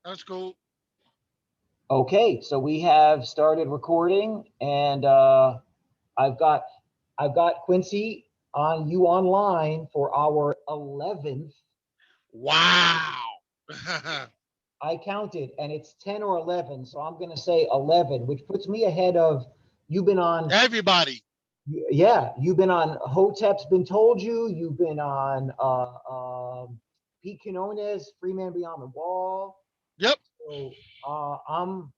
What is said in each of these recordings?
That's cool. Okay, so we have started recording, and I've got I've got Quincy on you online for our 11th. Wow. I counted, and it's 10 or 11, so I'm going to say 11, which puts me ahead of you've been on. Everybody. Yeah, you've been on. Hotep's been told you. You've been on Pete Quinones, Free Man Beyond the Wall. Yep. So I'm.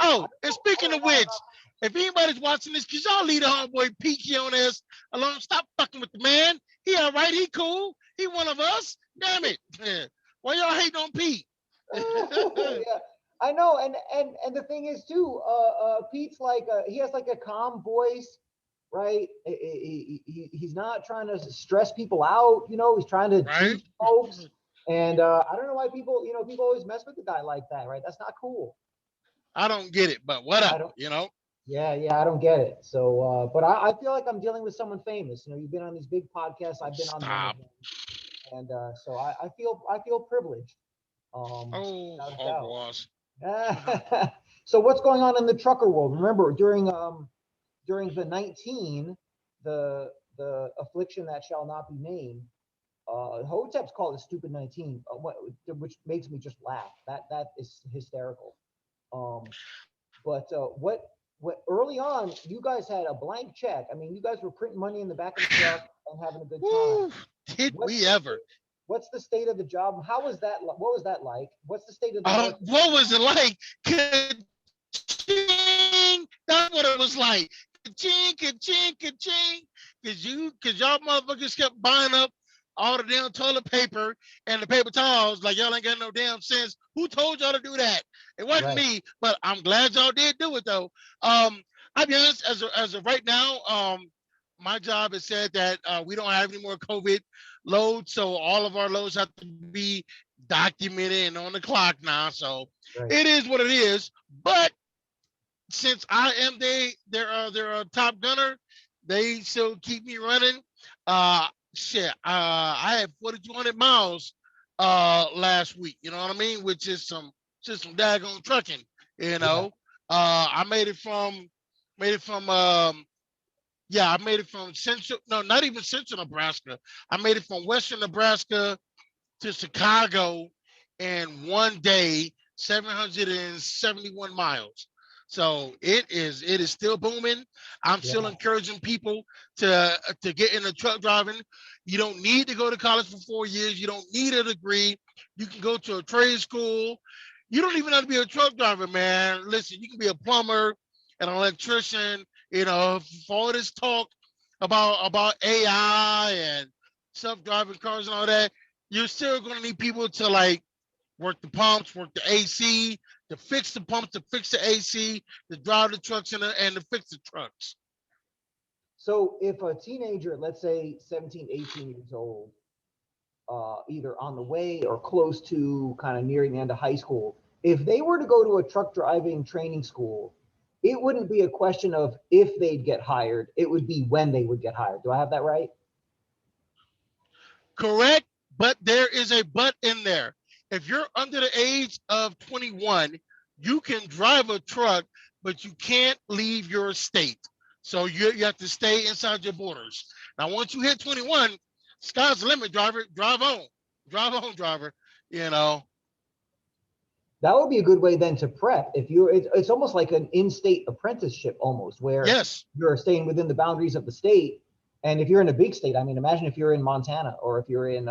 I Oh, don't and know. I don't speaking know of why I'm which, not. if anybody's watching this, cause y'all leave the homeboy Peaky on this alone. Stop fucking with the man. He all right. He cool. He one of us. Damn it. Why y'all hating on Pete? Yeah, I know, and the thing is too, Pete's like he has like a calm voice, right? He's not trying to stress people out, he's trying to Right? teach folks, and I don't know why people, people always mess with a guy like that, right? That's not cool. I don't get it, but I whatever. don't. You know. Yeah, yeah, I don't get it. So, but I feel like I'm dealing with someone famous. You've been on these big podcasts. I've been on one of Stop. them, and so I feel privileged, Oh, without a doubt. hogwash. So what's going on in the trucker world? Remember during the 19, the affliction that shall not be named. Hotep's called it stupid 19, which makes me just laugh. That is hysterical. But what early on you guys had a blank check. I mean, you guys were printing money in the back of the truck and having a good time. Woo. Did What's we the ever? state? What's the state of the job? How was that? What was that like? What's the state of the market? What was it like? Ka-ching! That's what it was like. Ka-ching, ka-ching, ka-ching. Cause y'all motherfuckers kept buying up all the damn toilet paper and the paper towels like y'all ain't got no damn sense. Who told y'all to do that? It wasn't Right. me, but I'm glad y'all did do it though. I'll be honest, as of right now, my job has said that we don't have any more COVID loads, so all of our loads have to be documented and on the clock now. So it Right. is what it is. But since I am their top gunner, they still keep me running. Uh, shit, I had 4,200 miles last week. You know what I mean? Which is some daggone trucking. You Yeah. know, I made it from yeah, I made it from central, no, not even central Nebraska. I made it from western Nebraska to Chicago in one day, 771 miles. So it is still booming. I'm still Yeah. encouraging people to get into truck driving. You don't need to go to college for 4 years. You don't need a degree. You can go to a trade school. You don't even have to be a truck driver, man. Listen, you can be a plumber, an electrician. For all this talk about AI and self-driving cars and all that, you're still going to need people to like work the pumps, work the AC, to fix the pumps, to fix the AC, to drive the trucks and to fix the trucks. So if a teenager, let's say 17, 18 years old, either on the way or close to kind of nearing the end of high school, if they were to go to a truck driving training school, it wouldn't be a question of if they'd get hired. It would be when they would get hired. Do I have that right? Correct, but there is a but in there. If you're under the age of 21, you can drive a truck, but you can't leave your state. So you have to stay inside your borders. Now, once you hit 21, sky's the limit, driver. Drive on. Drive on, driver. You know, That would be a good way then to prep. If it's almost like an in-state apprenticeship, almost where yes. you're staying within the boundaries of the state. And if you're in a big state, I mean, imagine if you're in Montana or if you're in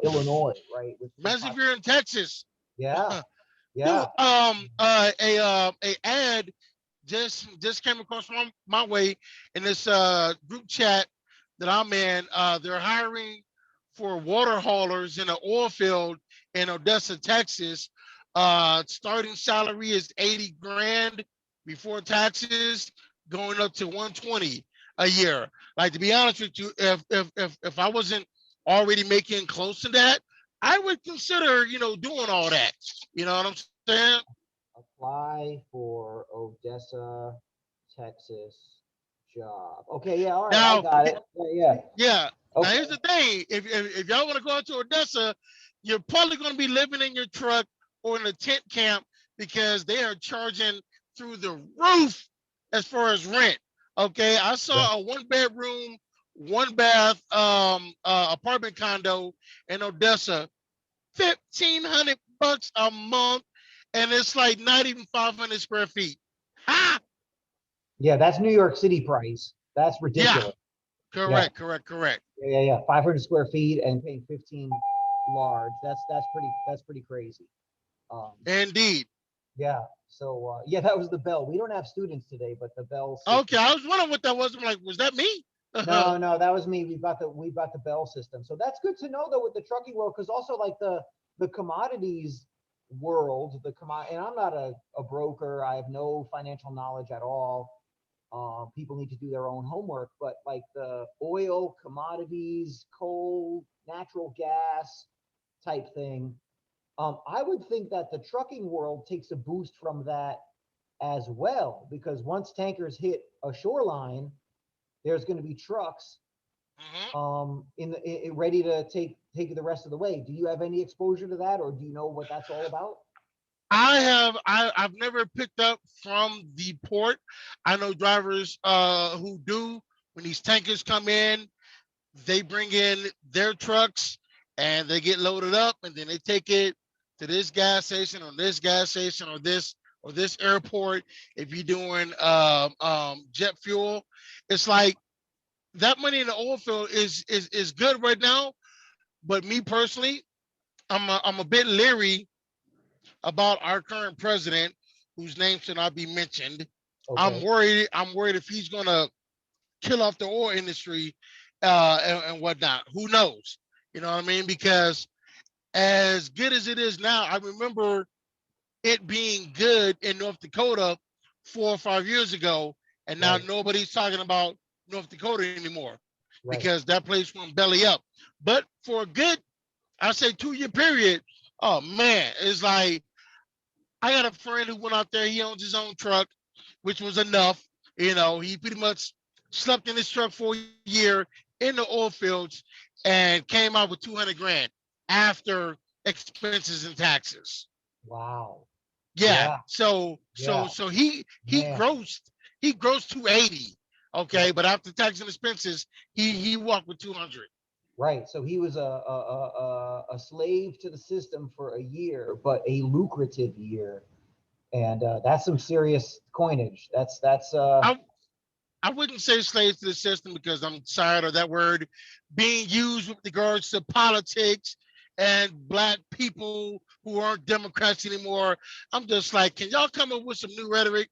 Illinois, right? With big Imagine if you're in population. Texas. Yeah, Dude, yeah, a ad just came across my way in this group chat that I'm in. They're hiring for water haulers in an oil field in Odessa, Texas. Starting salary is 80 grand before taxes, going up to 120 a year. Like, to be honest with you, if I wasn't already making close to that, I would consider, doing all that. You know what I'm saying? apply for Odessa, Texas job. Okay, yeah, all right, I Now, got it. Yeah, yeah. yeah. Now here's Okay, the thing: if y'all want to go out to Odessa, you're probably going to be living in your truck or in a tent camp because they are charging through the roof as far as rent. Okay, I Right. saw a 1 bedroom, 1 bath apartment condo in Odessa, $1,500 a month, and it's like not even 500 square feet. Ha! Yeah, that's New York City price. That's Yeah, ridiculous. Yeah, correct. yeah. 500 square feet and paying 15 large. That's pretty crazy. Um, Indeed. yeah. So yeah, that was the bell. We don't have students today, but the bell Okay, system. I was wondering what that was. I'm like, was that me? No, no, that was me. We've got the bell system. So that's good to know though with the trucking world, because also like the commodities world, and I'm not a broker. I have no financial knowledge at all. People need to do their own homework, but like the oil, commodities, coal, natural gas type thing, I would think that the trucking world takes a boost from that as well, because once tankers hit a shoreline, there's going to be trucks Mhm. ready to take the rest of the way. Do you have any exposure to that, or do you know what that's all about? I've never picked up from the port. I know drivers who do. When these tankers come in, they bring in their trucks and they get loaded up, and then they take it to this gas station or this gas station or this airport. If you're doing jet fuel, it's like that money in the oil field is good right now. But me personally, I'm a bit leery about our current president, whose name should not be mentioned. I'm Okay. worried. I'm worried if he's gonna kill off the oil industry and whatnot. Who knows? You know what I mean? Because as good as it is now, I remember it being good in North Dakota 4 or 5 years ago, and now Right. nobody's talking about North Dakota anymore Right. because that place went belly up. But for a good, I say 2 year period, oh man, it's like I got a friend who went out there. He owns his own truck, which was enough. You know, he pretty much slept in his truck for a year in the oil fields and came out with 200 grand after expenses and taxes. Wow. Yeah. Yeah. So Yeah. he Man. grossed 280. Okay, Right. but after tax and expenses, he walked with 200. Right. So he was a slave to the system for a year, but a lucrative year, and that's some serious coinage. That's. I I wouldn't say slaves to the system because I'm tired of that word being used with regards to politics and black people who aren't Democrats anymore. I'm just like, can y'all come up with some new rhetoric?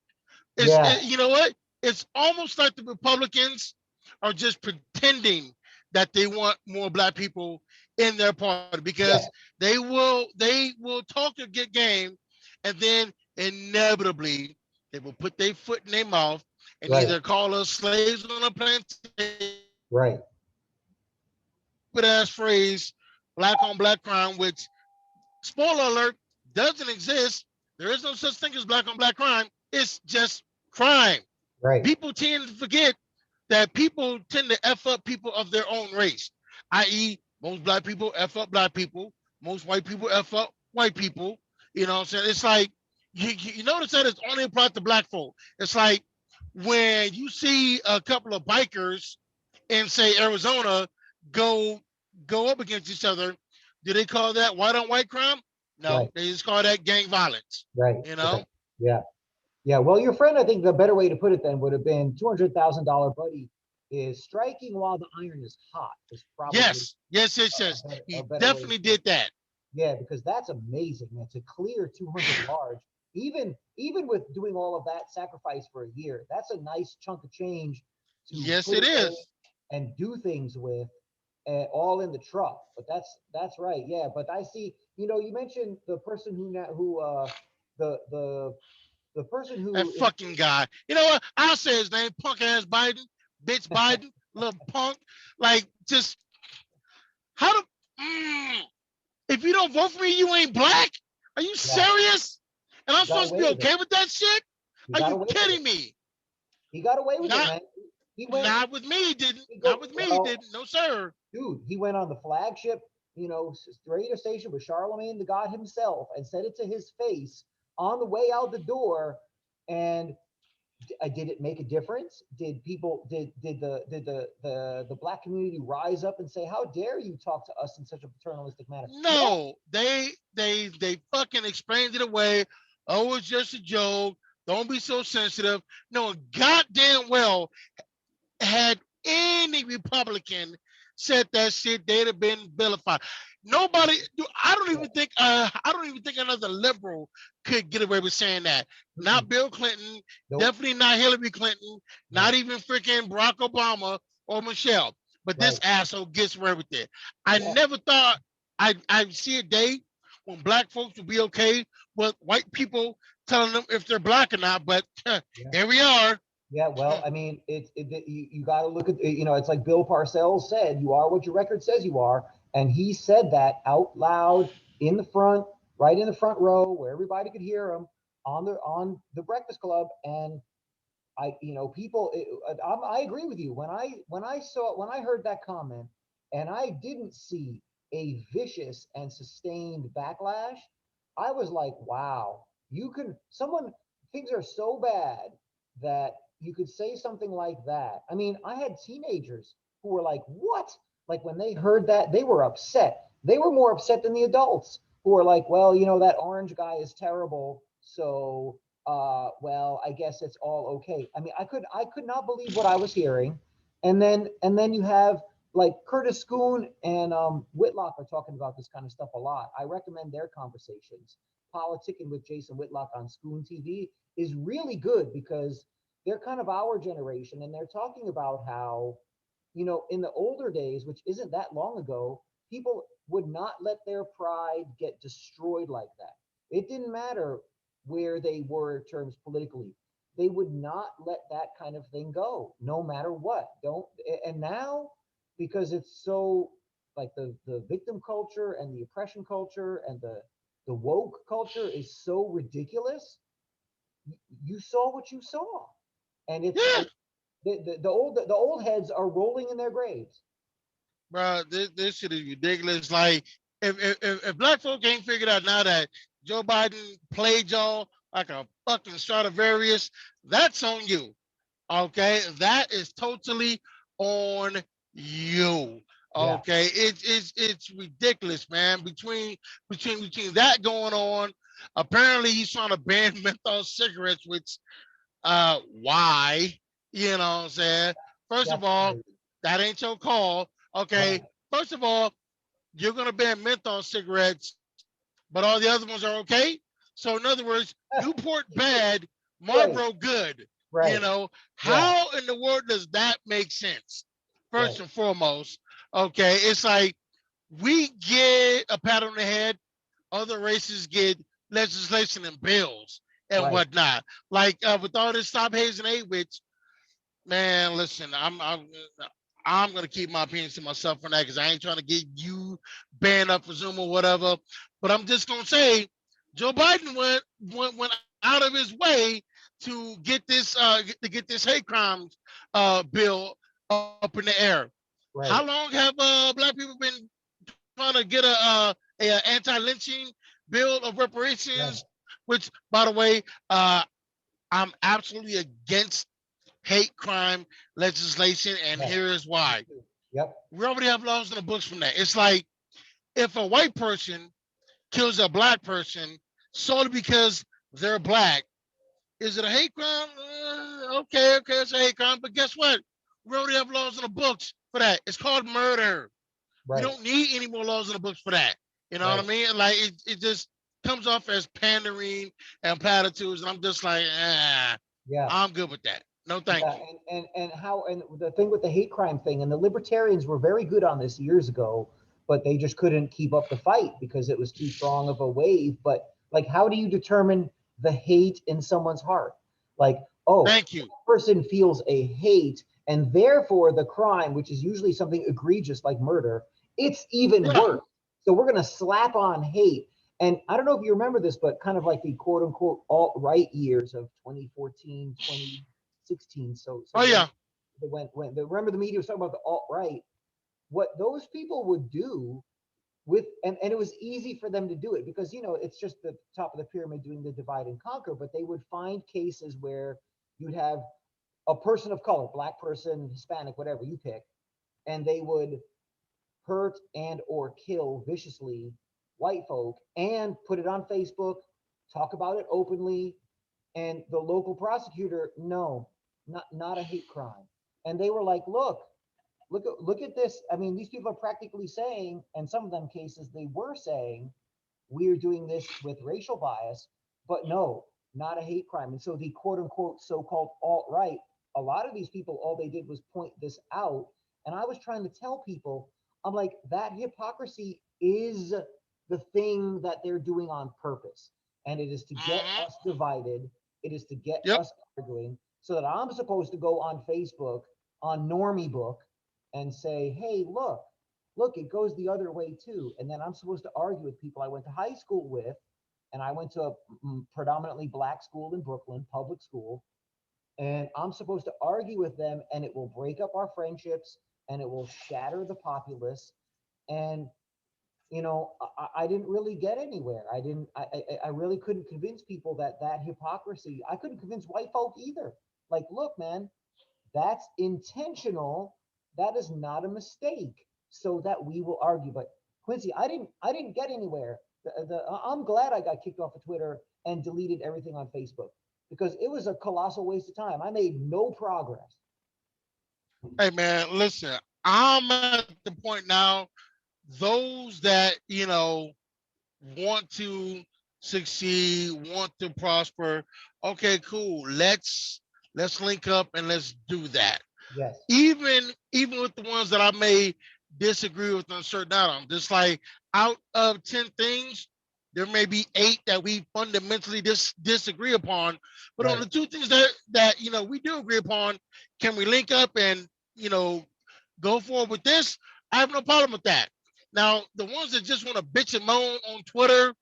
Yes. You know what? It's almost like the Republicans are just pretending that they want more black people in their party because Yes. they will talk a good game, and then inevitably they will put their foot in their mouth and Right. either call us slaves on a plantation or Right. use that stupid ass phrase black on black crime, which, spoiler alert, doesn't exist. There is no such thing as black on black crime. It's just crime. Right. People tend to forget that people tend to F up people of their own race, i.e., most black people F up black people, most white people F up white people. You know what I'm saying? It's like you notice that it's only applied to black folk. It's like when you see a couple of bikers in, say, Arizona go go up against each other, do they call that white on white crime? No, Right. they just call that gang violence. Right. You Right. know? Yeah. Yeah. Well, your friend, I think the better way to put it then would have been $200,000 buddy is striking while the iron is hot is probably Yes. a He better way to definitely put it. did that. Yeah, because that's amazing, man. To clear 200 large, even with doing all of that sacrifice for a year, that's a nice chunk of change to Yes, put it away is. and do things with, all in the truck. But that's right. Yeah, but I see. You mentioned the person the the person That who fucking guy. You know what? I'll say his name, punk ass Biden, bitch Biden, little punk. Like, just how do if you don't vote for me, you ain't black? Are you yeah, serious? And I'm he got supposed to away be with it. okay with that shit? He Are got you away with it. kidding me? He got away with it, Not man. He went. not with me, he didn't. He Not go with me, he well. didn't. No, sir. Dude, he went on the flagship, radio station with Charlemagne the God himself and said it to his face on the way out the door. And did it make a difference? Did people did the black community rise up and say, "How dare you talk to us in such a paternalistic manner"? No. No, they fucking explained it away. Oh, it's just a joke. Don't be so sensitive. No, goddamn well, had any Republican said that shit, they'd have been vilified. Nobody, I don't even think another liberal could get away with saying that. Not Mm-mm. Bill Clinton, Nope. definitely not Hillary Clinton, not No. even freaking Barack Obama or Michelle. But this Right. asshole gets away with it. I Yeah. never thought I'd see a day when black folks would be okay with white people telling them if they're black or not. But Yeah. here we are. Yeah, well, I mean, you got to look at, it's like Bill Parcells said, you are what your record says you are. And he said that out loud in the front, right in the front row where everybody could hear him on the Breakfast Club. And people, I agree with you. When I heard that comment and I didn't see a vicious and sustained backlash, I was like, wow, things are so bad that you could say something like that. I mean, I had teenagers who were like, what? Like when they heard that, they were upset. They were more upset than the adults who were like, well, that orange guy is terrible. So well, I guess it's all okay. I mean, I could not believe what I was hearing. And then you have like Curtis Schoon and Whitlock are talking about this kind of stuff a lot. I recommend their conversations. Politicking with Jason Whitlock on Schoon TV is really good because they're kind of our generation and they're talking about how, in the older days, which isn't that long ago, people would not let their pride get destroyed like that. It didn't matter where they were in terms politically. They would not let that kind of thing go, no matter what. Don't and now because it's so like the victim culture and the oppression culture and the woke culture is so ridiculous. You saw what you saw, and Yeah, the old heads are rolling in their graves. bro, this shit is ridiculous. Like, if black folk ain't figured out now that Joe Biden played y'all like a fucking Stradivarius, that's on you. Okay, that is totally on you. Yeah, Okay, it's ridiculous, man. Between that going on, apparently he's trying to ban menthol cigarettes, which why? You know what I'm saying? First of that's all, crazy. that ain't your call. Okay. Right. First of all, you're gonna ban menthol cigarettes, but all the other ones are okay. So in other words, Newport bad, Right. Marlboro good. You Right. know, Yeah. how in the world does that make sense? First Right. and foremost, okay, it's like we get a pat on the head, other races get legislation and bills and Right. whatnot. Like with all this stop hazing aid, which man, listen, I'm gonna keep my opinions to myself for that because I ain't trying to get you banned up for Zoom or whatever. But I'm just gonna say, Joe Biden went out of his way to get this hate crimes bill up in the air. How Right. long have black people been trying to get a anti-lynching bill of reparations? Yeah. Which, by the way, I'm absolutely against hate crime legislation, and Yeah. here is Me why. too. Yep. We already have laws in the books from that. It's like if a white person kills a black person solely because they're black, is it a hate crime? Okay, it's a hate crime. But guess what? We already have laws in the books for that. It's called murder. We Right. don't need any more laws in the books for that. You know what I Right. mean? Like it just comes off as pandering and platitudes, and I'm just like, Yeah. I'm good with that. No, thank Yeah. you. And the thing with the hate crime thing, and the libertarians were very good on this years ago, but they just couldn't keep up the fight because it was too strong of a wave. But like, how do you determine the hate in someone's heart? Like, oh, Thank you. that person feels a hate, and therefore the crime, which is usually something egregious like murder, it's even Yeah. worse. So we're gonna slap on hate. And I don't know if you remember this, but kind of like the quote unquote alt right years of 2014, 2016. So Oh when yeah. remember the media was talking about the alt right, what those people would do and it was easy for them to do it because it's just the top of the pyramid doing the divide and conquer, but they would find cases where you'd have a person of color, black person, Hispanic, whatever you pick, and they would hurt and or kill viciously white folk and put it on Facebook, talk about it openly, and the local prosecutor, no, not a hate crime. And they were like, look at this. I mean, these people are practically saying, and some of them cases they were saying, we're doing this with racial bias, but no, not a hate crime. And so the quote unquote so-called alt-right, a lot of these people, all they did was point this out. And I was trying to tell people, I'm like, that hypocrisy is the thing that they're doing on purpose. And it is to get Mm-hmm. us divided. It is to get Yep. us arguing so that I'm supposed to go on Facebook on Normie Book and say, hey, look, it goes the other way too. And then I'm supposed to argue with people I went to high school with, and I went to a predominantly black school in Brooklyn, public school, and I'm supposed to argue with them, and it will break up our friendships, and it will shatter the populace. And I didn't really get anywhere. I didn't. I really couldn't convince people that hypocrisy. I couldn't convince white folk either. Like, look, man, that's intentional. That is not a mistake. So that we will argue. But Quincy, I didn't get anywhere. I'm glad I got kicked off of Twitter and deleted everything on Facebook because it was a colossal waste of time. I made no progress. Hey man, listen, I'm at the point now, those that, want to succeed, want to prosper, okay, cool. Let's link up and let's do that. Yes. Even with the ones that I may disagree with on certain items. Just like out of 10 things, there may be 8 that we fundamentally disagree upon. But on Right. the 2 things that we do agree upon, can we link up and you know go forward with this? I have no problem with that. Now, the ones that just want to bitch and moan on Twitter,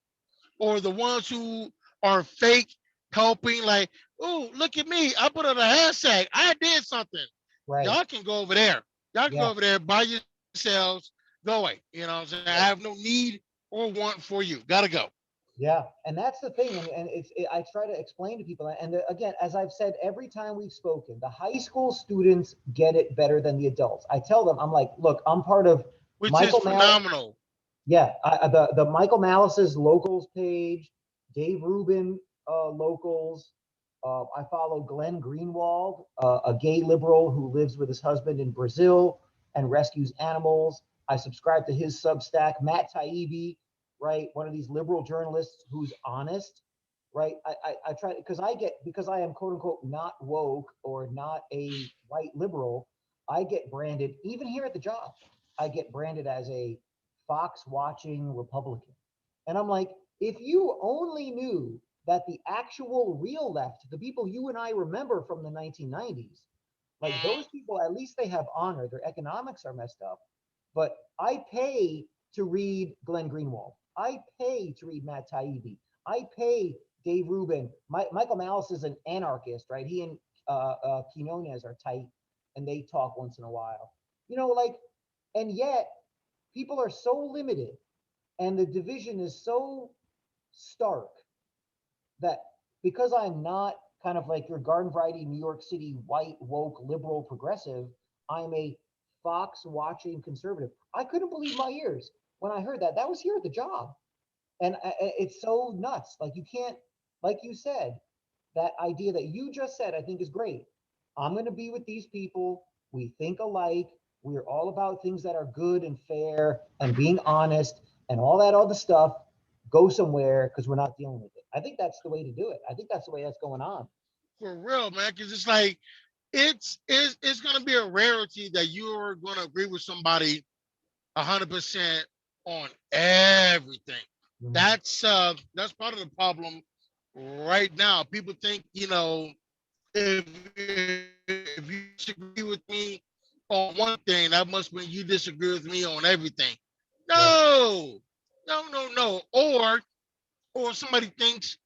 or the ones who are fake helping, like, oh, look at me, I put on a hashtag, I did something. Right. Y'all can go over there. Y'all can go Yeah. over there by yourselves. Go away. You know what I'm saying? I have no need or want for you. Gotta go. Yeah, and that's the thing, and I try to explain to people, and again, as I've said every time we've spoken, the high school students get it better than the adults. I tell them, I'm like, look, I'm part of Which is Michael Malice. phenomenal. Yeah, the Michael Malice's locals page, Dave Rubin locals. I follow Glenn Greenwald, a gay liberal who lives with his husband in Brazil and rescues animals. I subscribe to his Substack. Matt Taibbi, right, one of these liberal journalists who's honest, right? I try because I am quote unquote not woke or not a white liberal. I get branded even here at the job. I get branded as a Fox watching Republican. And I'm like, if you only knew that the actual real left, the people you and I remember from the 1990s, like Mhm. those people, at least they have honor. Their economics are messed up. But I pay to read Glenn Greenwald. I pay to read Matt Taibbi. I pay Dave Rubin. Michael Malice is an anarchist, right? He and Quinones are tight and they talk once in a while. Like, and yet people are so limited and the division is so stark that because I'm not kind of like your garden variety New York City white woke liberal progressive, I'm a Fox watching conservative. I couldn't believe my ears when I heard that. That was here at the job, and it's so nuts. Like you can't, like you said, that idea that you just said, I think is great. I'm going to be with these people. We think alike. We're all about things that are good and fair and being honest and all that other stuff. Go somewhere because we're not dealing with it. I think that's the way to do it. I think that's the way that's going on. For real, man. Because it's like it's gonna be a rarity that you're gonna agree with somebody 100% on everything. Mhm. That's part of the problem right now. People think, if you disagree with me on one thing, that must mean you disagree with me on everything. Right. No, no. Or somebody thinks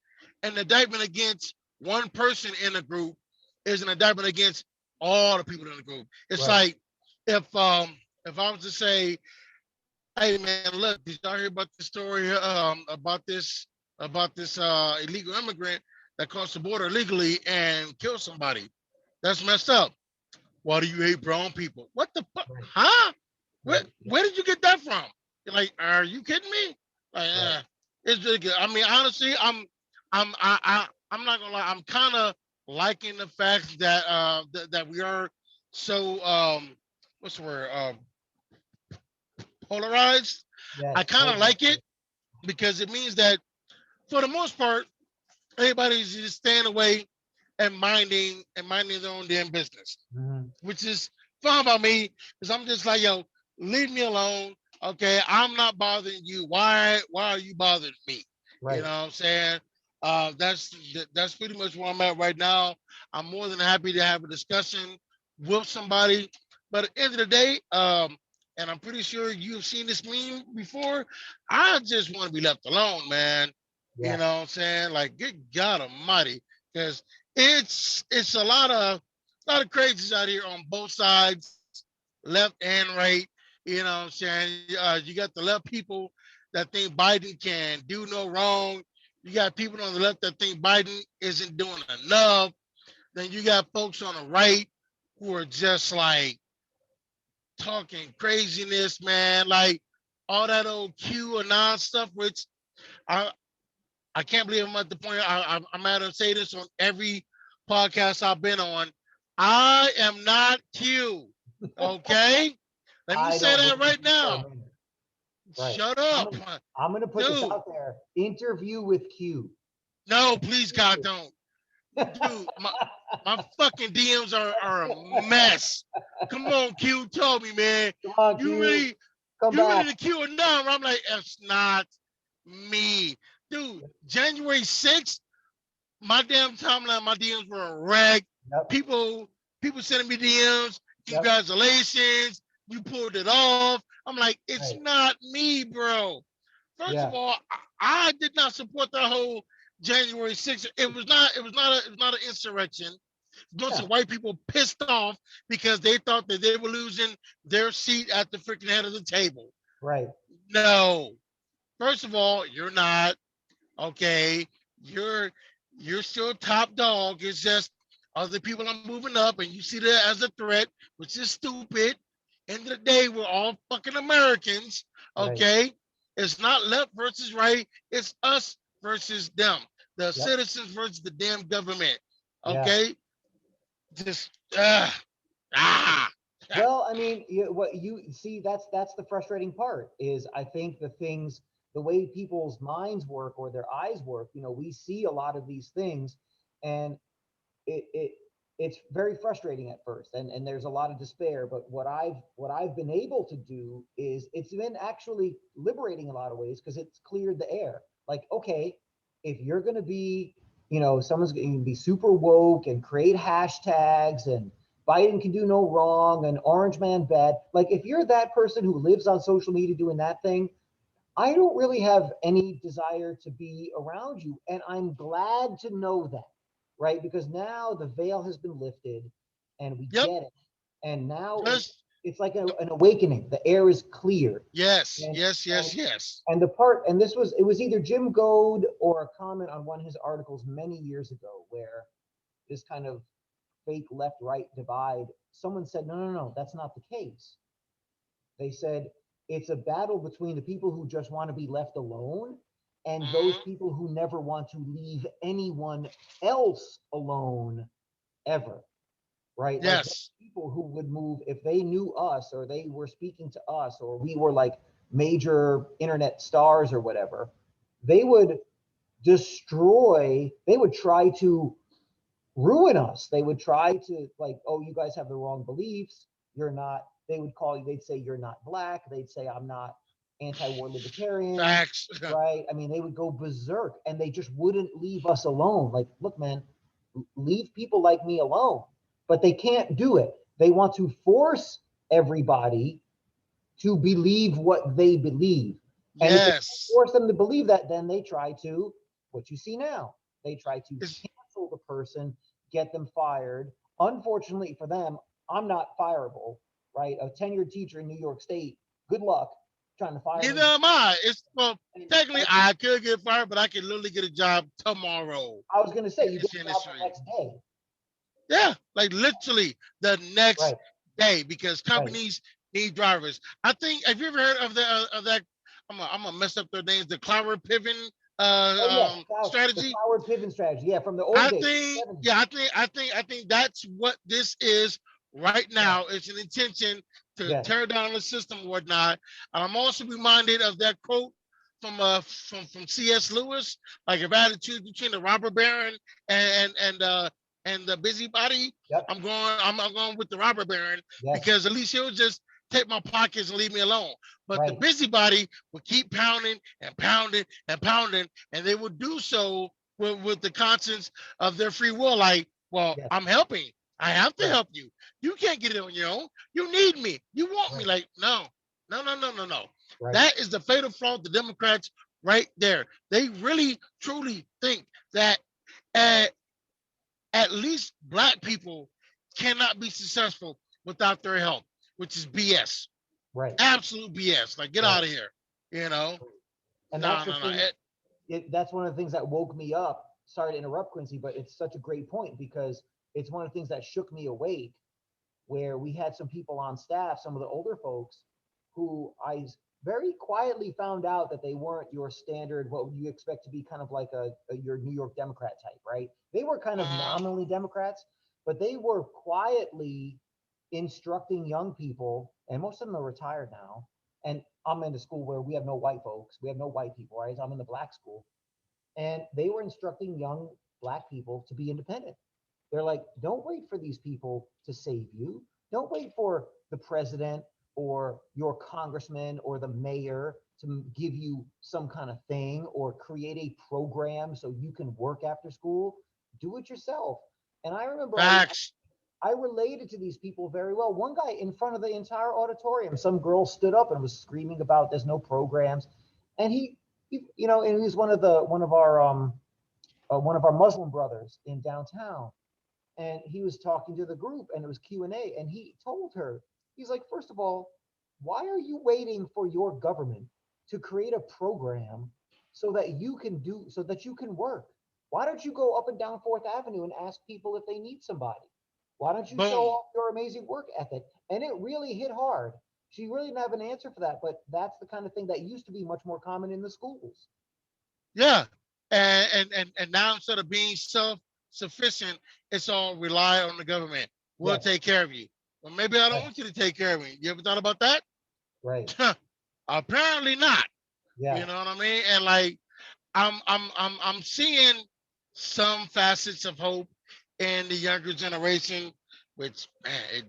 an indictment against one person in a group is an indictment against all the people in the group. It's Right. like if I was to say, Hey man, look, did y'all hear about this story? About this illegal immigrant that crossed the border illegally and killed somebody. That's messed up. Why do you hate brown people? What the fuck? Right, Huh? Where right, yeah, where did you get that from? You're like, are you kidding me? Like, right, it's really good. I mean, honestly, I'm not gonna lie. I'm kind of liking the fact that that we are so what's the word polarized. I yes, kind of like it because it means that for the most part, everybody's just staying away and minding their own damn business, hmm, which is fine by me because I'm just like, yo, leave me alone. Okay, I'm not bothering you. Why are you bothering me? You right, know what I'm saying? That's pretty much where I'm at right now. I'm more than happy to have a discussion with somebody, but at the end of the day, and I'm pretty sure you've seen this meme before. I just want to be left alone, man. You yeah, know what I'm saying? Like, good God Almighty, because it's a lot of crazies out here on both sides, left and right. You know what I'm saying? You got the left people that think Biden can do no wrong. You got people on the left that think Biden isn't doing enough. Then you got folks on the right who are just like talking craziness, man. Like all that old QAnon stuff, which I, I can't believe I'm at the point. I'm at to say this on every podcast I've been on. I am not Q. Okay, let me I say don't that believe right you for a now. minute. Right. Shut I'm up, gonna I'm gonna put this dude. out there. Interview with Q. No, please, God, don't, dude. My fucking DMs are a mess. Come on, Q. Tell me, man. Come on, You Q. really, Come you really back. the Q or no? I'm like, it's not me, dude. January 6th. My damn timeline, my DMs were a wreck. Yep. People, people sending me DMs. Yep. Congratulations, you pulled it off. I'm like, it's Right. not me, bro. First of Yeah. all, I did not support the whole January 6th. It was not. It was not. It was not an insurrection. Bunch Yeah. of white people pissed off because they thought that they were losing their seat at the freaking head of the table. Right. No. First of all, you're not. Okay, you're you're still top dog. It's just other people are moving up, and you see that as a threat, which is stupid. End of the day, we're all fucking Americans. Right. Okay, it's not left versus right. It's us versus them, the Yep. citizens versus the damn government. Yeah. Okay, just ah. Well, I mean, what you see, that's the frustrating part is I think the way people's minds work or their eyes work, we see a lot of these things and it it's very frustrating at first and there's a lot of despair. But what I've been able to do is it's been actually liberating in a lot of ways because it's cleared the air. Like, okay, if you're going to be, someone's going to be super woke and create hashtags and Biden can do no wrong and orange man bad. Like, if you're that person who lives on social media doing that thing, I don't really have any desire to be around you. And I'm glad to know that, right? Because now the veil has been lifted and we Yep. get it. And now Just it's like an awakening. The air is clear. yes. And, Yes. and, Yes. Yes. and the part, and it was either Jim Goad or a comment on one of his articles many years ago where this kind of fake left right divide, someone said, no, no, no, that's not the case. They said it's a battle between the people who just want to be left alone and those Mhm. people who never want to leave anyone else alone ever, right? Like those Yes. people who would move if they knew us or they were speaking to us or we were like major internet stars or whatever, they would they would try to ruin us. They would try to like, oh, you guys have the wrong beliefs. You're not. They would call you. They'd say you're not black. They'd say I'm not anti-war libertarian, Facts. right? I mean, they would go berserk, and they just wouldn't leave us alone. Like, look, man, leave people like me alone. But they can't do it. They want to force everybody to believe what they believe. And if they can't Yes. force them to believe that, then they try to, what you see now, they try to It's cancel the person, get them fired. Unfortunately for them, I'm not fireable, right? A tenured teacher in New York State, good luck trying to fire Neither me. am I. It's well, And, technically and I could get fired, but I can literally get a job tomorrow I was gonna say in you get this a job the industry. next day. Yeah, like literally the next Right, day because right. companies need drivers. I think. Have you ever heard of that? I'm gonna mess up their names. The cloud pivot Oh yes, the strategy. cloud pivot strategy. Yeah, from the old I days, think, 70s. yeah, I think that's what this is right Yeah, now. It's an intention to yes, tear down the system and whatnot. And I'm also reminded of that quote from C.S. Lewis. Like if I had to choose between the robber baron and the busybody, yep, I'm going with the robber baron yes, because at least he'll just take my pockets and leave me alone. But the right, busybody will keep pounding and pounding and pounding, and they will do so with the conscience of their free will. Like, well, yes, I'm helping. I have to right, help you. You can't get it on your own. You need me. You want me. right, Like, no, no, no, no, no, no. right, That is the fatal flaw of the Democrats right there. They really, truly think that at, at least black people cannot be successful without their help, which is BS. right, Absolute BS. Like, get right. out of here. You know? And that's No, the no, no. thing. That's one of the things that woke me up. Sorry to interrupt, Quincy, but it's such a great point because it's one of the things that shook me awake. Where we had some people on staff, some of the older folks, who I very quietly found out that they weren't your standard, what you expect to be kind of like your New York Democrat type, right? They were kind of uh, nominally Democrats, but they were quietly instructing young people, and most of them are retired now. And I'm in a school where we have no white folks, we have no white people, right? So I'm in the black school, and they were instructing young black people to be independent. They're like, don't wait for these people to save you. Don't wait for the president or your congressman or the mayor to give you some kind of thing or create a program so you can work after school. Do it yourself. And I remember facts. I related to these people very well. One guy in front of the entire auditorium, some girl stood up and was screaming about there's no programs, and and he was one of our Muslim brothers in downtown, and he was talking to the group, and it was Q&A, and he told her, he's like, first of all, why are you waiting for your government to create a program so that you can work? Why don't you go up and down Fourth Avenue and ask people if they need somebody? Why don't you show Boom. off your amazing work ethic? And it really hit hard. She really didn't have an answer for that, but that's the kind of thing that used to be much more common in the schools. Yeah. And now instead of being self-sufficient, it's all rely on the government. We'll Yes, take care of you. Well, maybe I don't yes, want you to take care of me. You ever thought about that? right. Apparently not. Yeah, You know what I mean? And like I'm seeing some facets of hope in the younger generation, which man, it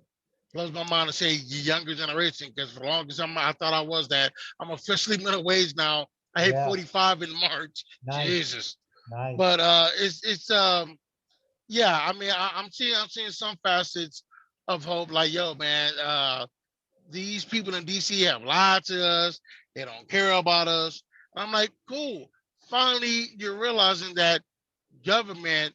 blows my mind to say younger generation because for the longest time I thought I was that. I'm officially middle wage now. I hit yeah, 45 in March. nice, Jesus. nice. But it's yeah, I mean I'm seeing some facets of hope like yo man, these people in DC have lied to us. They don't care about us. I'm like, cool. Finally, you're realizing that government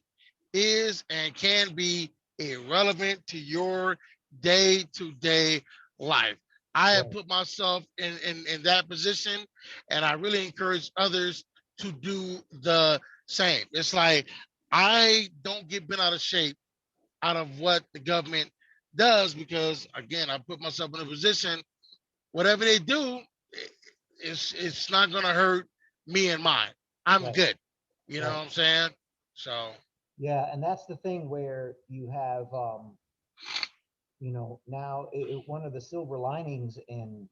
is and can be irrelevant to your day-to-day life. I have Right, put myself in that position, and I really encourage others to do the same. It's like I don't get bent out of shape out of what the government does because again, I put myself in a position, whatever they do, it's not gonna hurt me and mine. I'm right, good. You know right. what I'm saying? So Yeah, and that's the thing where you have, now one of the silver linings in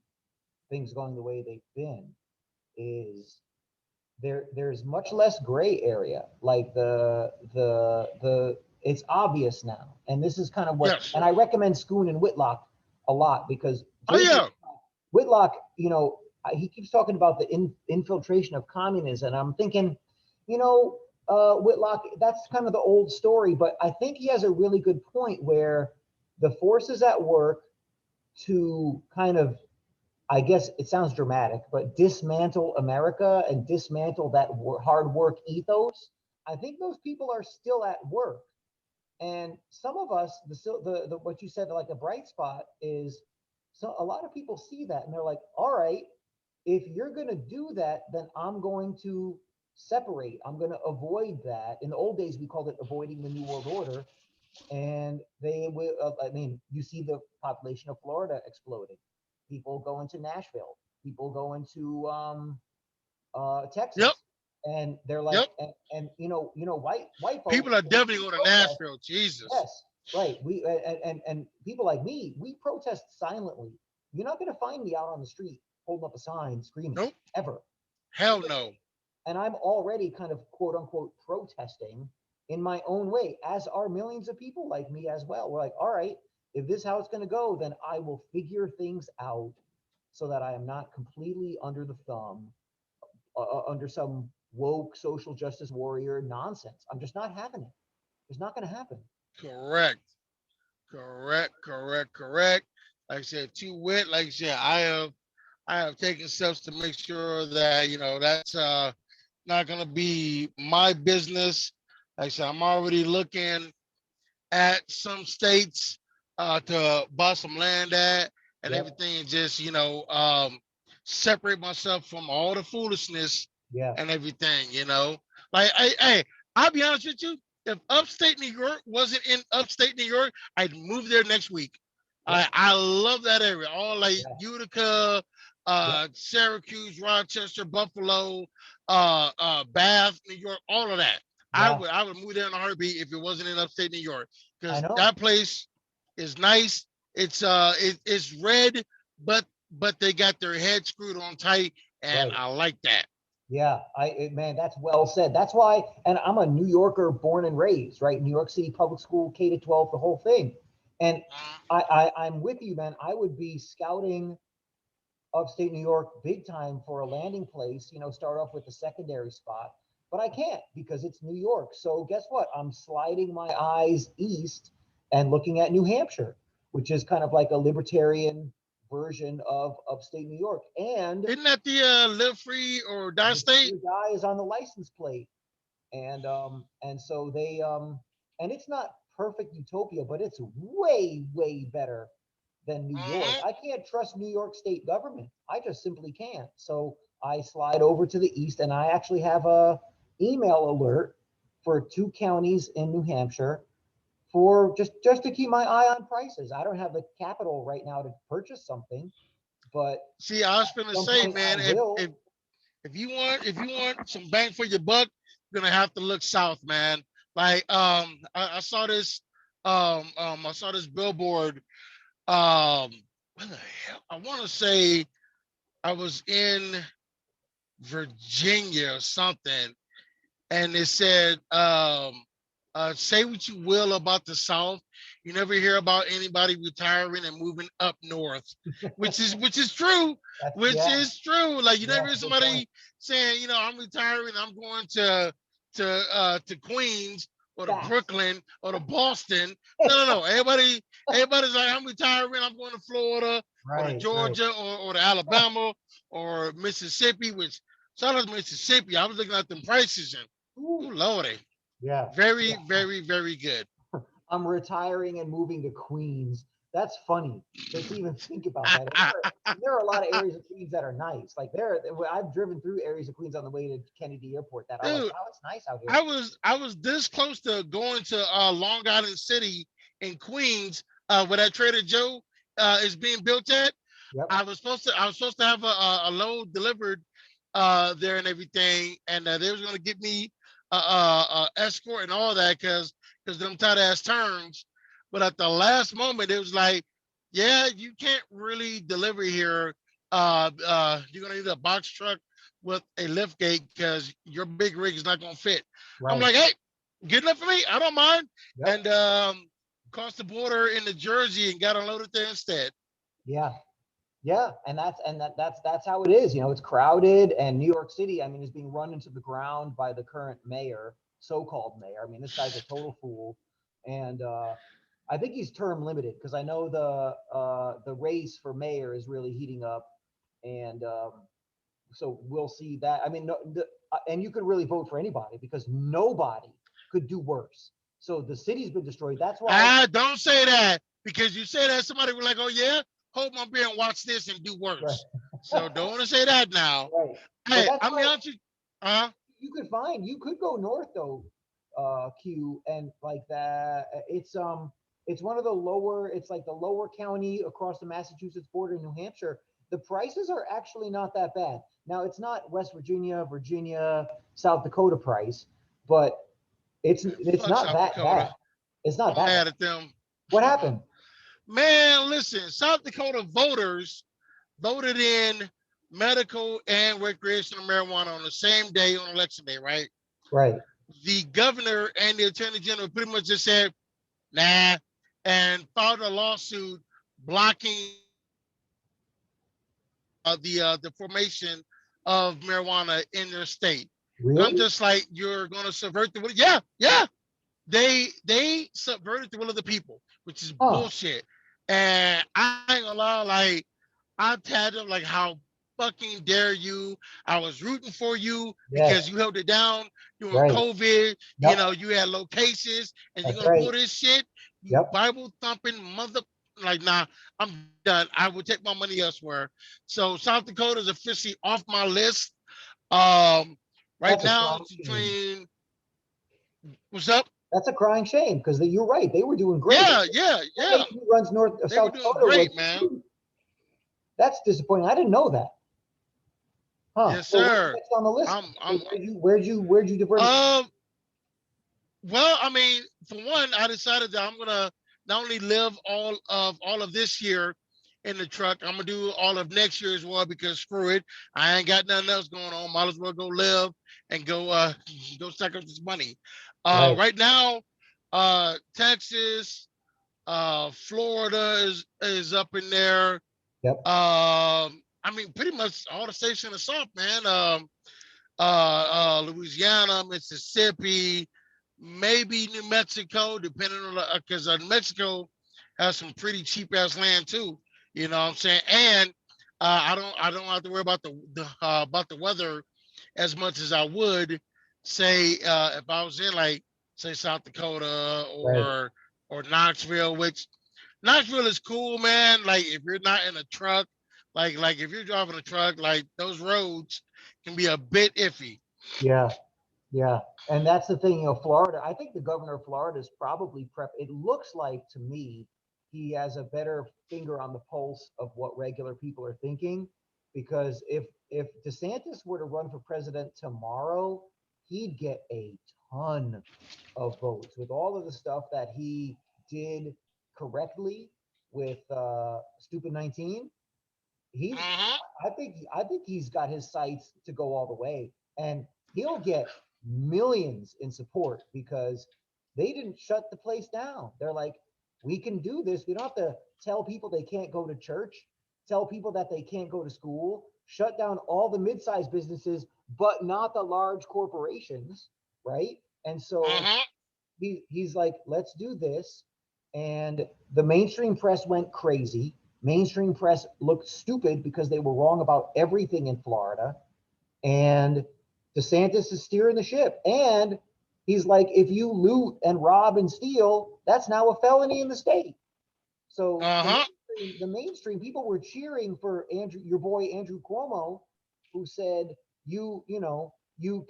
things going the way they've been is there's much less gray area. Like it's obvious now, and this is kind of what. yes. And I recommend Schoon and Whitlock a lot because Oh Jason yeah. Whitlock, he keeps talking about the infiltration of communism, and I'm thinking, Whitlock, that's kind of the old story, but I think he has a really good point where the forces at work to kind of, I guess it sounds dramatic, but dismantle America and dismantle that hard work ethos. I think those people are still at work, and some of us, the what you said, like a bright spot is, so a lot of people see that and they're like, all right, if you're going to do that, then I'm going to separate. I'm going to avoid that. In the old days, we called it avoiding the New World Order. And they will, I mean, you see the population of Florida exploding. People going to Nashville. People going to Yep. Texas. And they're like, Yep. and white folks, People are we definitely going to protest. Nashville. Jesus. Yes, right. And people like me, we protest silently. You're not going to find me out on the street holding up a sign screaming Nope. ever. Hell no. And I'm already kind of quote unquote protesting in my own way, as are millions of people like me as well. We're like, all right, if this is how it's going to go, then I will figure things out so that I am not completely under the thumb, under some woke social justice warrior nonsense. I'm just not having it. It's not going to happen. Correct. Correct. Like I said, too wet. Like I said, I have taken steps to make sure that that's not gonna be my business. Like I said, I'm already looking at some states to buy some land at and Yep. everything, and just separate myself from all the foolishness Yeah. and everything. Like I'll be honest with you. If upstate New York wasn't in upstate New York, I'd move there next week. Yep. I love that area. All like Yeah. Utica, Yep. Syracuse, Rochester, Buffalo, Bath, New York, all of that. I Yeah. would I would move there in a heartbeat if it wasn't in upstate New York, I because know. that place is nice. It's red, but they got their head screwed on tight, and Right. I like that. Yeah, man, that's well said. That's why, and I'm a New Yorker born and raised, right? New York City public school, K to 12, the whole thing. And I'm with you, man. I would be scouting upstate New York big time for a landing place, start off with the secondary spot. But I can't because it's New York. So guess what? I'm sliding my eyes east and looking at New Hampshire, which is kind of like a libertarian version of upstate New York. And Isn't that the live free or die the state? free guy is on the license plate. And so they and it's not perfect utopia, but it's way better than New York. Uh-huh. I can't trust New York state government. I just simply can't. So I slide over to the east, and I actually have a email alert for 2 counties in New Hampshire for just to keep my eye on prices. I don't have the capital right now to purchase something, but See, I was at gonna some say, point I man, if will. if if you want some bang for your buck, you're gonna have to look south, man. Like I saw this billboard. What the hell? I want to say I was in Virginia or something, and it said, say what you will about the South, you never hear about anybody retiring and moving up north, which is true, That's which yeah, is true. Like you yeah, never that's hear a good point. somebody saying, I'm retiring, I'm going to Queens or to Facts. Brooklyn or to Boston. No. Everybody's like, I'm retiring, I'm going to Florida or to Right. Georgia or to Alabama or Mississippi, which shout out to Mississippi. I was looking at them prices and Ooh, ooh, Lordy. yeah. Very, Yeah. very, very good. I'm retiring and moving to Queens. That's funny to even think about that. There are a lot of areas of Queens that are nice. Like I've driven through areas of Queens on the way to Kennedy Airport that are like, Dude, wow, it's nice out here. I was this close to going to Long Island City in Queens, where that Trader Joe is being built at. Yep. I was supposed to have a load delivered there and everything, and they was gonna get me escort and all that because them tight ass terms. But at the last moment, it was like, yeah, you can't really deliver here. You're gonna need a box truck with a lift gate because your big rig is not gonna fit. I'm Right. like, hey, good enough for me. I don't mind. Yep. And crossed the border into Jersey and got unloaded there instead. Yeah. Yeah. And that's how it is. It's crowded, and New York City, I mean, is being run into the ground by the current mayor, so-called mayor. I mean, this guy's a total fool. And I think he's term limited because I know the race for mayor is really heating up, and so we'll see that. I mean, no, and you could really vote for anybody because nobody could do worse. So the city's been destroyed. That's why. Don't say that because you say that somebody was like, oh yeah, hold my beer and watch this and do Right. worse. So don't want to say that now. Right. But Hey, that's I'm why honest with you. you could go north though, Q, and like that. It's one of the lower. It's like the lower county across the Massachusetts border in New Hampshire. The prices are actually not that bad. Now it's not West Virginia, Virginia, South Dakota price, but it's Fuck not South that bad. Dakota. It's not I'm that bad. mad at them. What happened? Man, listen, South Dakota voters voted in medical and recreational marijuana on the same day on election day, right? Right. The governor and the attorney general pretty much just said, nah, and filed a lawsuit blocking the formation of marijuana in their state. And I'm Really? just like, you're going to subvert the will. Yeah, yeah. They subverted the will of the people, which is Huh. bullshit. And I ain't gonna lie, like I tagged them like how fucking dare you. I was rooting for you because Yes. you held it down during Right. COVID. You Yep. know, you had low cases and you're That's gonna right. pull this shit, you Yep. Bible thumping mother, like nah, I'm done. I will take my money elsewhere. So South Dakota is officially off my list. Um right That's a now crying it's shame. between what's up? That's a crying shame because you're right. They were doing great. Yeah, yeah, That yeah. lady who runs North They were South doing Dakota great, was man. that's disappointing. I didn't know that. Huh. Yes, So what's sir. next on the list? I'm Where'd you divert it? um well, I mean, for one, I decided that I'm gonna not only live all of this year in the truck, I'm gonna do all of next year as well because screw it. I ain't got nothing else going on. Might as well go live and go stack up this money. Right. Right now, Texas, Florida is up in there. Yep. I mean, pretty much all the states in the South, man. Louisiana, Mississippi, maybe New Mexico, depending on because New Mexico has some pretty cheap ass land too. You know what I'm saying? And I don't have to worry about the weather as much as I would say if I was in like say South Dakota Right. or Knoxville, which Knoxville is cool, man. Like if you're not in a truck, like if you're driving a truck, like those roads can be a bit iffy. Yeah. Yeah. And that's the thing, Florida. I think the governor of Florida is probably prep. It looks like to me he has a better finger on the pulse of what regular people are thinking. Because if DeSantis were to run for president tomorrow, he'd get a ton of votes with all of the stuff that he did correctly with Stupid 19. He's Uh-huh. I think he's got his sights to go all the way, and he'll get millions in support because they didn't shut the place down. They're like, we can do this. We don't have to tell people they can't go to church, tell people that they can't go to school, shut down all the mid-sized businesses, but not the large corporations, right? And so Uh-huh. he's like, let's do this. And the mainstream press went crazy. Mainstream press looked stupid because they were wrong about everything in Florida. And DeSantis is steering the ship. And he's like, if you loot and rob and steal, that's now a felony in the state. So Uh-huh. the mainstream people were cheering for your boy Andrew Cuomo, who said, you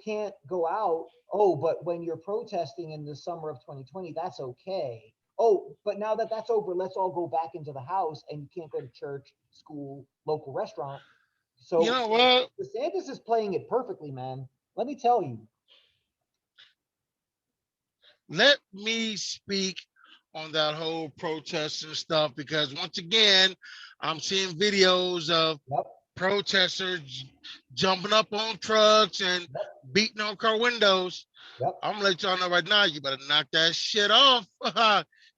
can't go out. Oh, but when you're protesting in the summer of 2020, that's okay. Oh, but now that that's over, let's all go back into the house, and you can't go to church, school, local restaurant. You So know what? DeSantis is playing it perfectly, man. Let me tell you. Let me speak on that whole protest and stuff because once again, I'm seeing videos of Yep, protesters jumping up on trucks and yep, beating on car windows. yep. I'm gonna let y'all know right now, you better knock that shit off.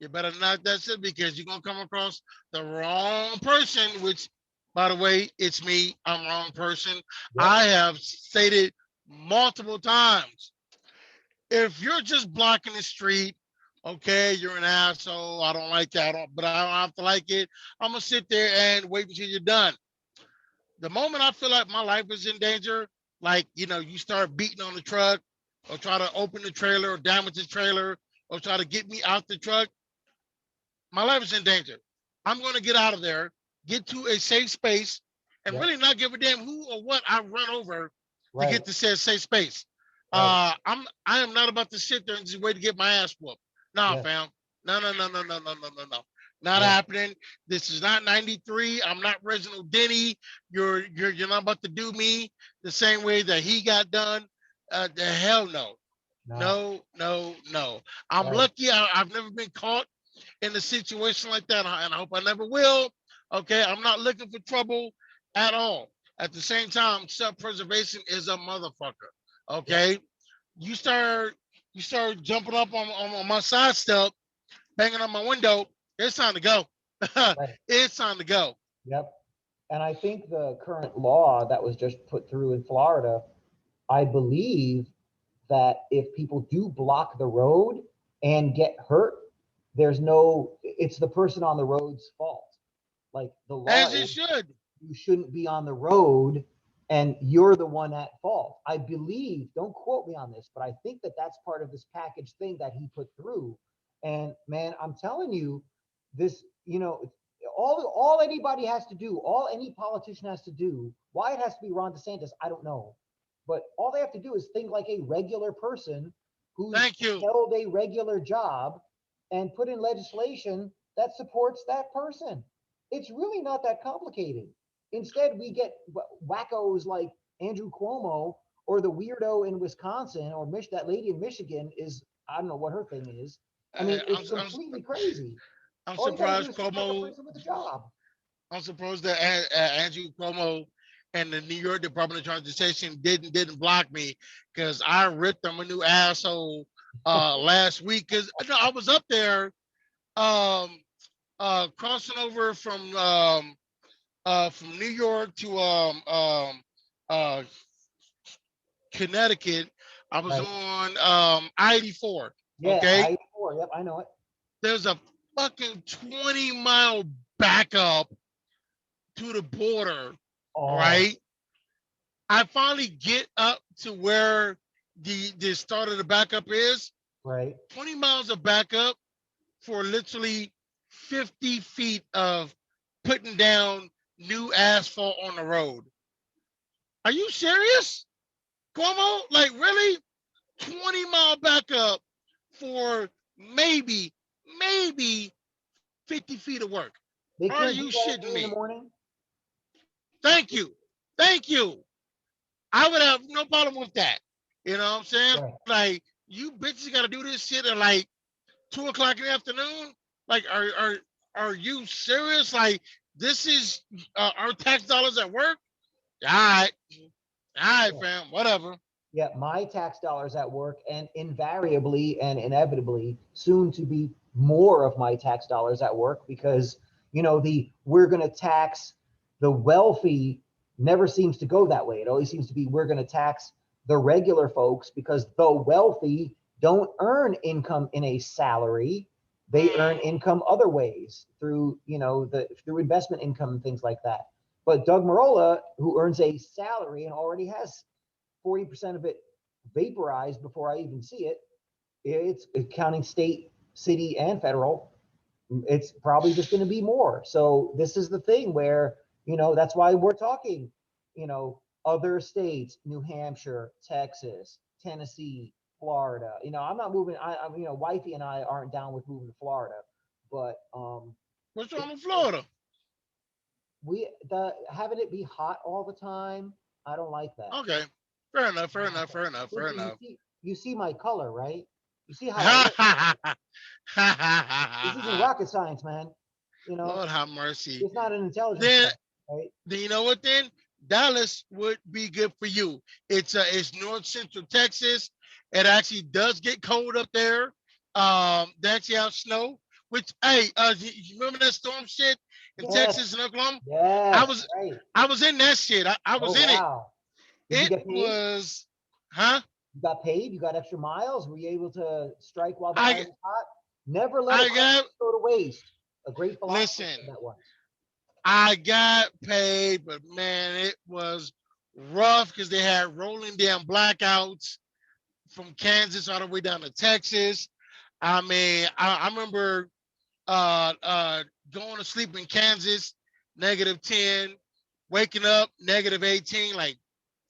You better knock that shit because you're gonna come across the wrong person, which by the way, it's me. I'm the wrong person. Yep. I have stated multiple times. If you're just blocking the street, okay, you're an asshole. I don't like that, but I don't have to like it. I'm gonna sit there and wait until you're done. The moment I feel like my life is in danger, like you start beating on the truck or try to open the trailer or damage the trailer or try to get me out the truck, my life is in danger. I'm going to get out of there, get to a safe space, and Yep. really not give a damn who or what I run over to Right. get to said safe space. Right. I am not about to sit there and just wait to get my ass whooped. Nah, Yes. fam. No, no, no, no, no, no, no, no, no. Not Yes. happening. This is not 93. I'm not Reginald Denny. You're not about to do me the same way that he got done. The hell no. No. No, no, no. I'm Right. lucky I've never been caught in a situation like that, and I hope I never will. Okay, I'm not looking for trouble at all. At the same time, self-preservation is a motherfucker. Yep. Okay, you start jumping up on my side step, banging on my window. It's time to go. Right. It's time to go. Yep. And I think the current law that was just put through in Florida, I believe that if people do block the road and get hurt, there's no, it's the person on the road's fault. Like the law As it is should. you shouldn't be on the road and you're the one at fault. I believe, don't quote me on this, but I think that that's part of this package thing that he put through. And man, I'm telling you, this, all anybody has to do, all any politician has to do, why it has to be Ron DeSantis, I don't know. But all they have to do is think like a regular person who's Thank you. held a regular job and put in legislation that supports that person. It's really not that complicated. Instead, we get wackos like Andrew Cuomo or the weirdo in Wisconsin or that lady in Michigan is, I don't know what her thing is. I Uh, mean, I'm, it's I'm, completely crazy. I'm All you got to do surprised is support the Cuomo. person with the job. I'm surprised that Andrew Cuomo and the New York Department of Transportation didn't block me because I ripped them a new asshole last week. Because no, I was up there um, crossing over from New York to uh, Connecticut. I was Right. on I-84. Yeah, Okay, I-4. Yep, I know it. there's a fucking 20-mile backup to the border. All Oh, right, I finally get up to where the start of the backup is. right. 20 miles of backup for literally 50 feet of putting down new asphalt on the road. Are you serious, Cuomo? Like really? 20-mile backup for maybe 50 feet of work. They Are can't you do that at shitting 3 in the me? morning. Thank you. Thank you. I would have no problem with that. You know what I'm saying? Right. Like, you bitches got to do this shit at like 2 o'clock in the afternoon. Like, are you serious? Like, this is our tax dollars at work. All right, Yeah. fam. Whatever. Yeah, my tax dollars at work, and invariably and inevitably soon to be more of my tax dollars at work because the we're going to tax the wealthy never seems to go that way. It always seems to be we're going to tax the regular folks because the wealthy don't earn income in a salary. They earn Mm. income other ways through through investment income and things like that. But Doug Marola, who earns a salary and already has 40% of it vaporized before I even see it. It's counting state, city, and federal. It's probably just going to be more. So this is the thing where, that's why we're talking, other states, New Hampshire, Texas, Tennessee, Florida. I'm not moving. Wifey and I aren't down with moving to Florida, but What's it, wrong with Florida? we the having it be hot all the time. I don't like that. Okay. Fair enough. I Fair don't like enough. that. Fair enough. Fair Listen, enough. you see my color, right? You see how I look. This isn't rocket science, man. You know, Lord have mercy. it's not an intelligence Then, test, right? then you know what? Then Dallas would be good for you. It's North Central Texas. It actually does get cold up there. They actually have snow. Which hey, you remember that storm shit in Yes, Texas and Oklahoma? I yes, was right. I was in that shit. I Oh was in it. wow. Did you It get paid? was, huh? You got paid? You got extra miles? Were you able to strike while the I iron's hot? Never let a I crisis got go to waste. A great philosopher listen. said that once. I got paid, but man, it was rough because they had rolling down blackouts from Kansas all the way down to Texas. I mean, I remember uh, uh, going to sleep in Kansas, -10. waking up -18, like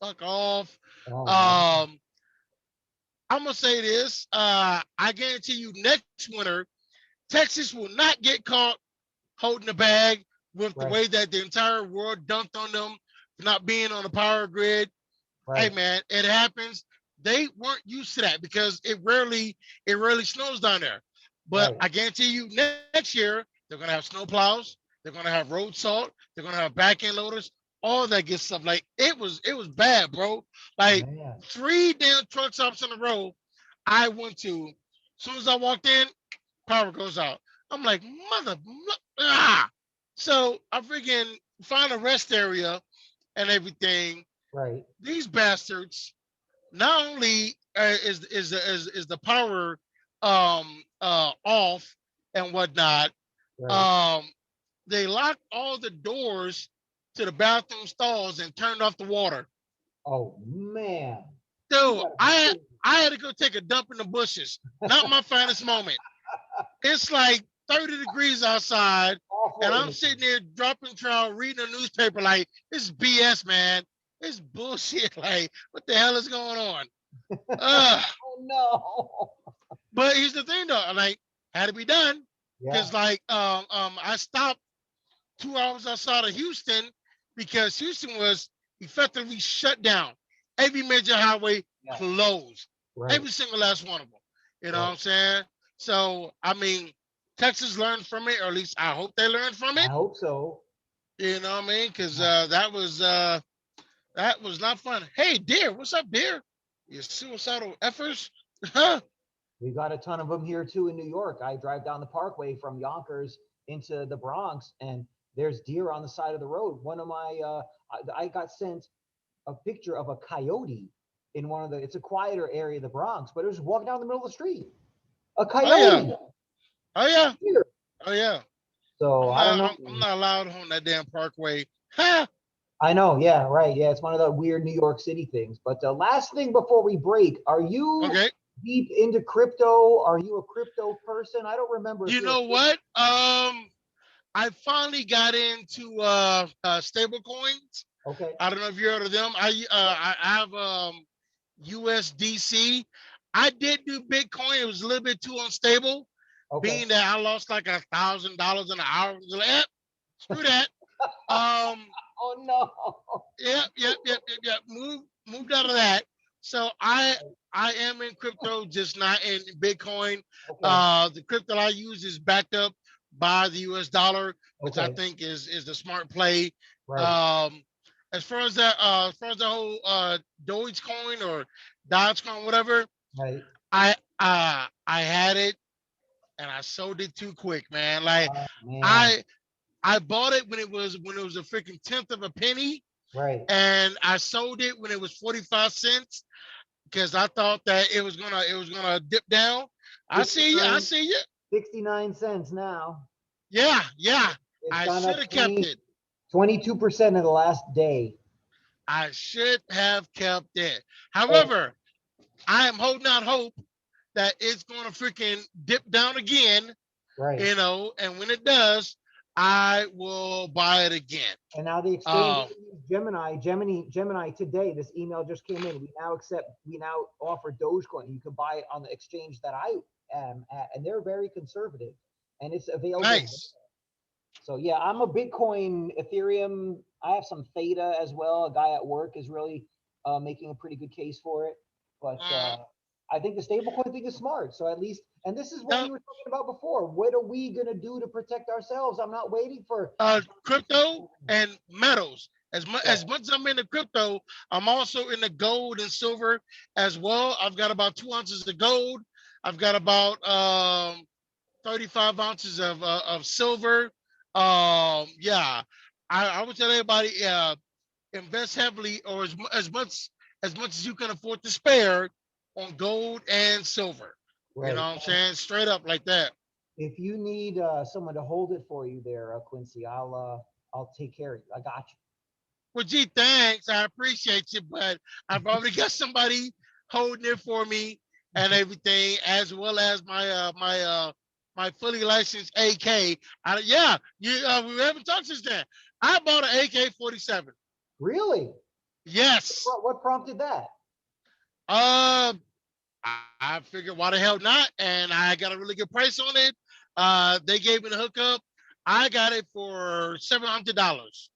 fuck off. Oh man. Um, I'm gonna say this. I guarantee you, next winter, Texas will not get caught holding the bag with the Right. way that the entire world dumped on them for not being on the power grid. Hey Right. man, it happens. They weren't used to that because it rarely snows down there. But Right. I guarantee you, next year they're gonna have snow plows, they're gonna have road salt, they're gonna have back end loaders, all that good stuff. Like it was bad, bro. Like Man. 3 damn truck stops in a row I went to. As soon as I walked in, power goes out. I'm like, ah. So I freaking find a rest area and everything. Right. These bastards not only is the power off and whatnot, Right. um they locked all the doors to the bathroom stalls and turned off the water. Oh man. You Dude, gotta be I kidding. I had to go take a dump in the bushes. Not my finest moment. It's like 30 degrees outside, Awful and I'm imagery. sitting there dropping trout, reading a newspaper like this is BS, man. It's bullshit. Like, what the hell is going on? Uh, Oh no. but here's the thing though, like, had to be done. Yeah. Cause like I stopped 2 hours outside of Houston because Houston was effectively shut down. Every major highway Yeah. closed. Right. Every single last one of them. You know what Right. I'm saying? So I mean, Texas learned from it, or at least I hope they learned from I it. hope so. You know what I mean? Because Uh, that was not fun. Hey, dear, what's up, dear? You suicidal effers? Huh? we got a ton of them here too in New York. I drive down the Parkway from Yonkers into the Bronx, and there's deer on the side of the road. One of my, I got sent a picture of a coyote in one of the. It's a quieter area of the Bronx, but it was walking down the middle of the street. A Oh yeah. coyote. Oh yeah. Deer. Oh yeah. So I'm I don't not. know. I'm not allowed on that damn parkway. Ha! I know. Yeah. Right. Yeah. It's one of the weird New York City things. But last thing before we break, are you Okay. deep into crypto? Are you a crypto person? I don't remember if You you're a know crypto. what? I finally got into stable coins. Okay. I don't know if you heard of them. I have USDC. I did do Bitcoin. It was a little bit too unstable, Okay. being that I lost like $1,000 in an hour. I was like, screw that. Um, Oh no. yep. Moved out of that. So I am in crypto, just not in Bitcoin. Okay. The crypto I use is backed up by the US dollar, which I Okay. think is the smart play. Right. Um, as far as the whole Dogecoin or Dogecoin, whatever, Right. I had it and I sold it too quick, man. Like Oh man. I I bought it when it was a freaking tenth of a penny, Right. and I sold it when it was 45 cents because I thought that it was gonna dip down. I see you. I 69, see you. 69 cents now. Yeah. It's I gone should up have kept it. 22% in the last day. I should have kept it. Oh, However, I am holding out hope that it's gonna freaking dip down again, right. and when it does, I will buy it again. And now the exchange Um, Gemini today, this email just came in. We now offer Dogecoin. You can buy it on the exchange that I am at, and they're very conservative, and it's available. nice. So yeah, I'm a Bitcoin, Ethereum. I have some Theta as well. A guy at work is really making a pretty good case for it. But Uh, I think the stablecoin thing is smart. So at least, and this is what now, we were talking about before. What are we gonna do to protect ourselves? I'm not waiting for. crypto and metals. Yeah. As much as I'm into crypto, I'm also into gold and silver as well. I've got about 2 ounces of gold. I've got about 35 ounces of silver. Yeah, I would tell everybody invest heavily or as much as you can afford to spare on gold and silver. You know Right. what I'm saying? Straight up like that. If you need someone to hold it for you there, Quincy, I'll take care of you. I got you. Well, gee, thanks. I appreciate you, but I've already got somebody holding it for me and everything, as well as my fully licensed AK. Yeah, we haven't talked since then. I bought an AK-47. Really? Yes. What prompted that? Um, I figured why the hell not, and I got a really good price on it. They gave me the hookup. I got it for $700.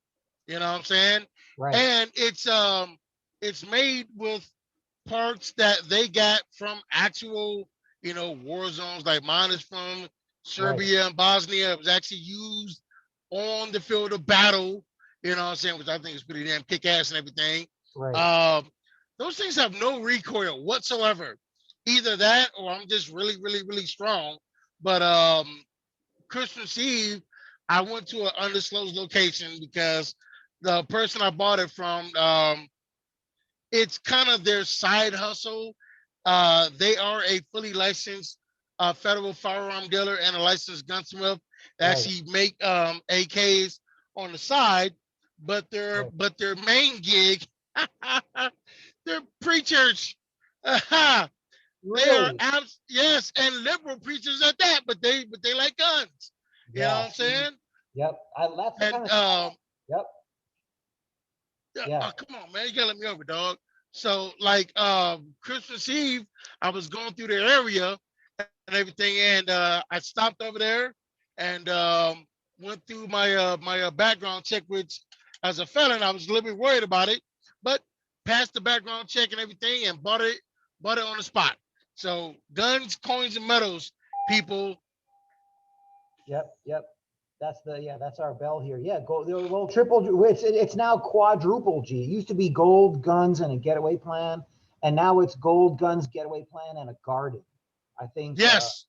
You know what I'm saying? Right. And it's made with parts that they got from actual, war zones. Like mine is from Right. Serbia and Bosnia. It was actually used on the field of battle, you know what I'm saying, which I think is pretty damn kick ass and everything. Right. Um, those things have no recoil whatsoever. Either that or I'm just really, really, really strong. But Christmas Eve, I went to an undisclosed location because the person I bought it from, it's kind of their side hustle. They are a fully licensed federal firearm dealer and a licensed gunsmith that Right. actually make AKs on the side, but their Right. main gig, they're preachers. They are Really? yes, and liberal preachers at that, but they like guns. You know Yeah. what I'm See. saying? Yep. That's the kind And of stuff. Yep. yeah, Yeah. oh, come on, man, you gotta let me over, dog. So like Christmas Eve, I was going through the area and everything, and I stopped over there and went through my background check, which as a felon I was a little bit worried about it, but passed the background check and everything and bought it on the spot. So guns, coins, and medals, people. Yep. Yep. That's our bell here. Yeah, gold. Well, triple. It's now quadruple G. It used to be gold, guns, and a getaway plan, and now it's gold, guns, getaway plan, and a garden. I think. Yes,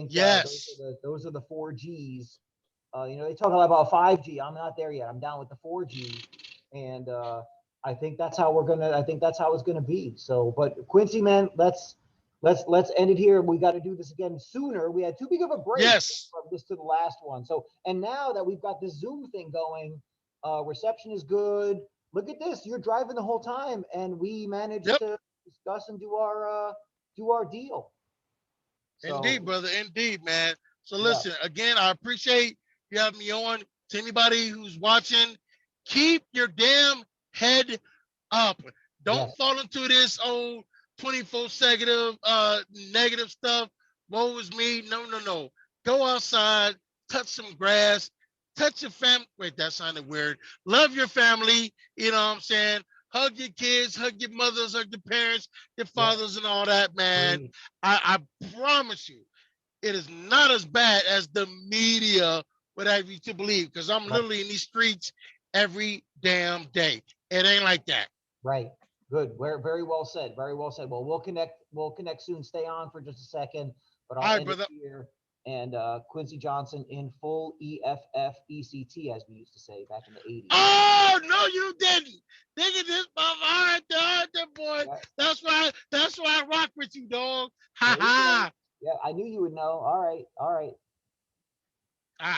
yes, Those are the four Gs. They talk a lot about 5G. I'm not there yet. I'm down with the 4G, and I think that's how we're gonna. I think that's how it's gonna be. So, but Quincy, man, let's end it here. We got to do this again sooner. We had too big of a break yes. from this to the last one. So, and now that we've got this Zoom thing going, reception is good. Look at this. You're driving the whole time, and we managed Yep. to discuss and do our deal. So, Indeed, brother. Indeed, man. So yeah, listen, again, I appreciate you having me on. To anybody who's watching, keep your damn head up. Don't yes, fall into this old 24 negative stuff. Woe is me. No, no, no. Go outside, touch some grass, touch your family. Wait, that sounded weird. Love your family. You know what I'm saying? Hug your kids, hug your mothers, hug your parents, your yep, fathers, and all that, man. agreed. I promise you, it is not as bad as the media would have you to believe, because I'm Right. literally in these streets every damn day. It ain't like that. Right. Good. Very well said. Very well said. Well, we'll connect. We'll connect soon. Stay on for just a second, but I'll All right, end it brother. here. And Quincy Johnson in full EFF ECT, as we used to say back in the 80s. Oh no, you didn't. Nigga, this my all right, dog, boy. Yeah, That's why I rock with you, dog. Ha there you go. ha. Yeah, I knew you would know. All right. All right. All right.